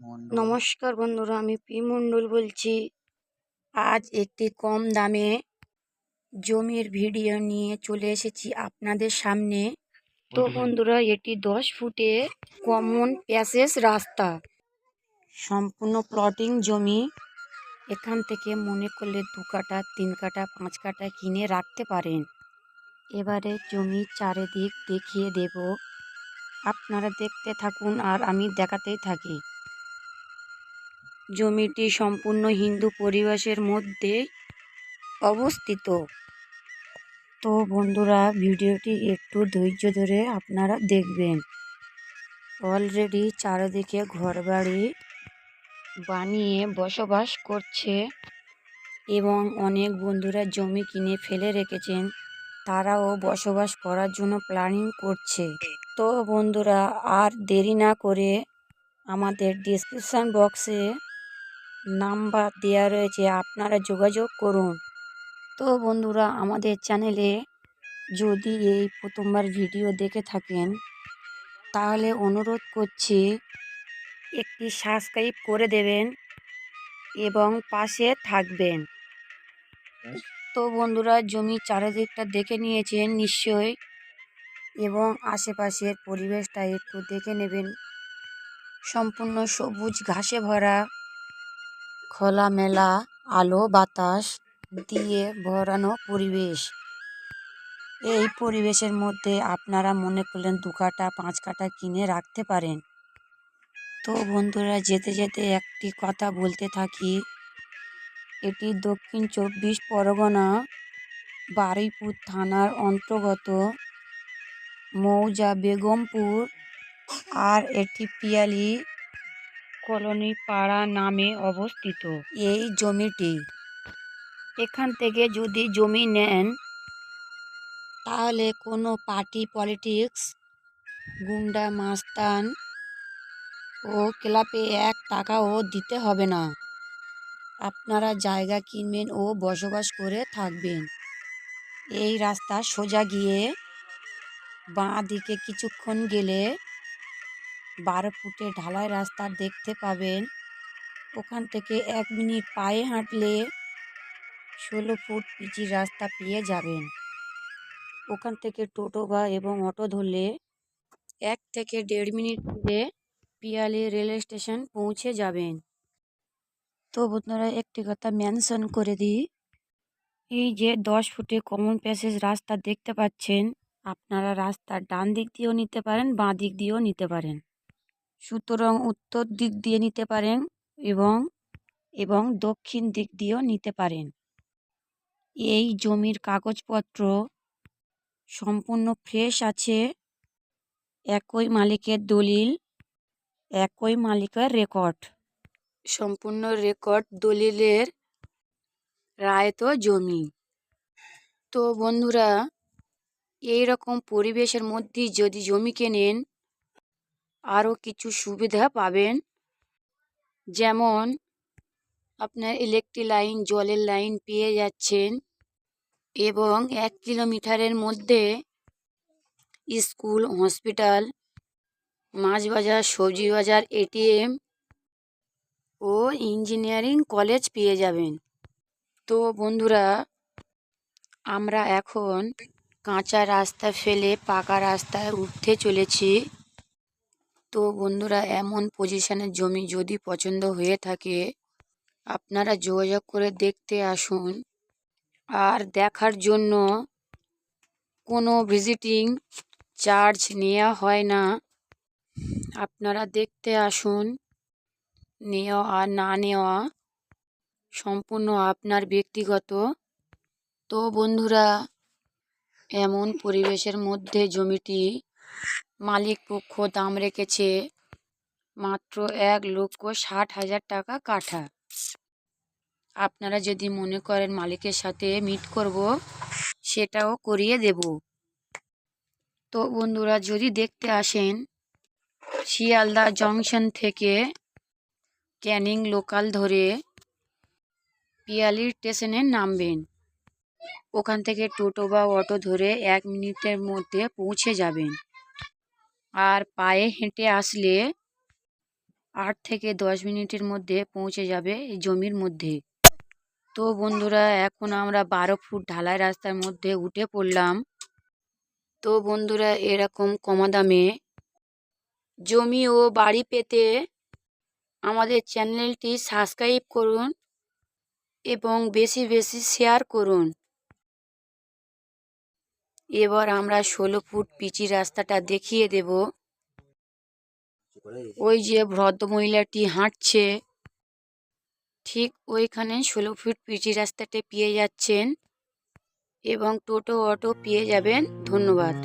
মণ্ডল। নমস্কার বন্ধুরা, আমি পি মণ্ডল বলছি। আজ একটি কম দামে জমির ভিডিও নিয়ে চলে এসেছি আপনাদের সামনে। তো বন্ধুরা, এটি 10 ফুটে কমন প্যাসেজ রাস্তা, সম্পূর্ণ প্লটিং জমি। এখান থেকে মনে করলে 2 কাঠা 3 কাঠা 5 কাঠা কিনে রাখতে পারেন। এবারে জমির চারিদিক দেখিয়ে দেব, আপনারা দেখতে থাকুন আর আমি দেখাতেই থাকি। জমিটি সম্পূর্ণ হিন্দু পরিবেশের মধ্যে অবস্থিত। তো বন্ধুরা, ভিডিওটি একটু ধৈর্য ধরে আপনারা দেখবেন। অলরেডি চারিদিকে ঘরবাড়ি বানিয়ে বসবাস করছে এবং অনেক বন্ধুরা জমি কিনে ফেলে রেখেছেন, তারাও বসবাস করার জন্য প্ল্যানিং করছে। তো বন্ধুরা, আর দেরি না করে আমাদের ডিসক্রিপশান বক্সে নাম্বার দেওয়া রয়েছে, আপনারা যোগাযোগ করুন। তো বন্ধুরা, আমাদের চ্যানেলে যদি এই প্রথমবার ভিডিও দেখে থাকেন, তাহলে অনুরোধ করছি একটি সাবস্ক্রাইব করে দেবেন এবং পাশে থাকবেন। তো বন্ধুরা, জমির চারিদিকটা দেখে নিয়েছেন নিশ্চয়ই, এবং আশেপাশের পরিবেশটা একটু দেখে নেবেন। সম্পূর্ণ সবুজ ঘাসে ভরা, খোলামেলা আলো বাতাস দিয়ে ভরানো পরিবেশ। এই পরিবেশের মধ্যে আপনারা মনে করলেন 2 কাঠা 5 কাঠা কিনে রাখতে পারেন। তো বন্ধুরা, যেতে যেতে একটি কথা বলতে থাকি। এটি দক্ষিণ 24 পরগনা বারুইপুর থানার অন্তর্গত মৌজা বেগমপুর, আর এটি পিয়ালি কলোনি পাড়া নামে অবস্থিত এই জমিটি। এখান থেকে যদি জমি নেন, তাহলে কোনো পার্টি পলিটিক্স, গুন্ডা মাস্তান ও ক্লাবে 1 টাকাও দিতে হবে না। আপনারা জায়গা কিনবেন ও বসবাস করে থাকবেন। এই রাস্তা সোজা গিয়ে বাঁ দিকে কিছুক্ষণ গেলে 12 ফুটে ঢালাই রাস্তা দেখতে পাবেন। ওখান থেকে 1 মিনিট পায়ে হাঁটলে 16 ফুট পিচি রাস্তা পেয়ে যাবেন। ওখান থেকে টোটো বা এবং অটো ধরলে 1 থেকে 1.5 মিনিট ধরে পিয়ালি রেল স্টেশন পৌঁছে যাবেন। তো বন্ধুরা, একটি কথা মেনশন করে দিই, এই যে 10 ফুটে কমন প্যাসেজ রাস্তা দেখতে পাচ্ছেন, আপনারা রাস্তার ডান দিক দিয়েও নিতে পারেন, বাঁ দিক দিয়েও নিতে পারেন। সুতরাং উত্তর দিক দিয়ে নিতে পারেন এবং এবং দক্ষিণ দিক দিয়েও নিতে পারেন। এই জমির কাগজপত্র সম্পূর্ণ ফ্রেশ আছে। একই মালিকের দলিল, একই মালিকের রেকর্ড, সম্পূর্ণ রেকর্ড দলিলের রায়ত জমি। তো বন্ধুরা, এই রকম পরিবেশের মধ্যে যদি জমি কেনেন, আরও কিছু সুবিধা পাবেন। যেমন আপনার ইলেকট্রিক লাইন, জলের লাইন পেয়ে যাচ্ছেন, এবং 1 কিলোমিটারের মধ্যে স্কুল, হসপিটাল, মাছ বাজার, সবজি বাজার, এটিএম ও ইঞ্জিনিয়ারিং কলেজ পেয়ে যাবেন। তো বন্ধুরা, আমরা এখন কাঁচা রাস্তা ফেলে পাকা রাস্তায় উঠতে চলেছি। তো বন্ধুরা, এমন পজিশনের জমি যদি পছন্দ হয়ে থাকে, আপনারা যোগাযোগ করে দেখতে আসুন। আর দেখার জন্য কোনো ভিজিটিং চার্জ নেওয়া হয় না। আপনারা দেখতে আসুন। নেওয়া আর না নেওয়া সম্পূর্ণ আপনার ব্যক্তিগত। তো বন্ধুরা, এমন পরিবেশের মধ্যে জমিটি মালিক পক্ষ দাম রেখেছে মাত্র 1,60,000 টাকা কাঠা। আপনারা যদি মনে করেন মালিকের সাথে মিট করব, সেটাও করিয়ে দেব। তো বন্ধুরা, যদি দেখতে আসেন, শিয়ালদা জংশন থেকে ক্যানিং লোকাল ধরে পিয়ালি স্টেশনে নামবেন। ওখান থেকে টোটো বা অটো ধরে 1 মিনিটের মধ্যে পৌঁছে যাবেন। আর পায়ে হেঁটে আসলে 8 থেকে 10 মিনিটের মধ্যে পৌঁছে যাবে এই জমির মধ্যে। তো বন্ধুরা এখন আমরা 12 ফুট ঢালাই রাস্তার মধ্যে উঠে পড়লাম। তো বন্ধুরা এরকম কম দামে জমি ও বাড়ি পেতে আমাদের চ্যানেলটি সাবস্ক্রাইব করুন এবং বেশি বেশি শেয়ার করুন। এবার আমরা 16 ফুট পিচি রাস্তাটা দেখিয়ে দেব। ওই যে ভদ্রমহিলাটি হাঁটছে ঠিক ওইখানে 16 ফুট পিচি রাস্তাটা পেয়ে যাচ্ছেন এবং টোটো অটো পেয়ে যাবেন। ধন্যবাদ।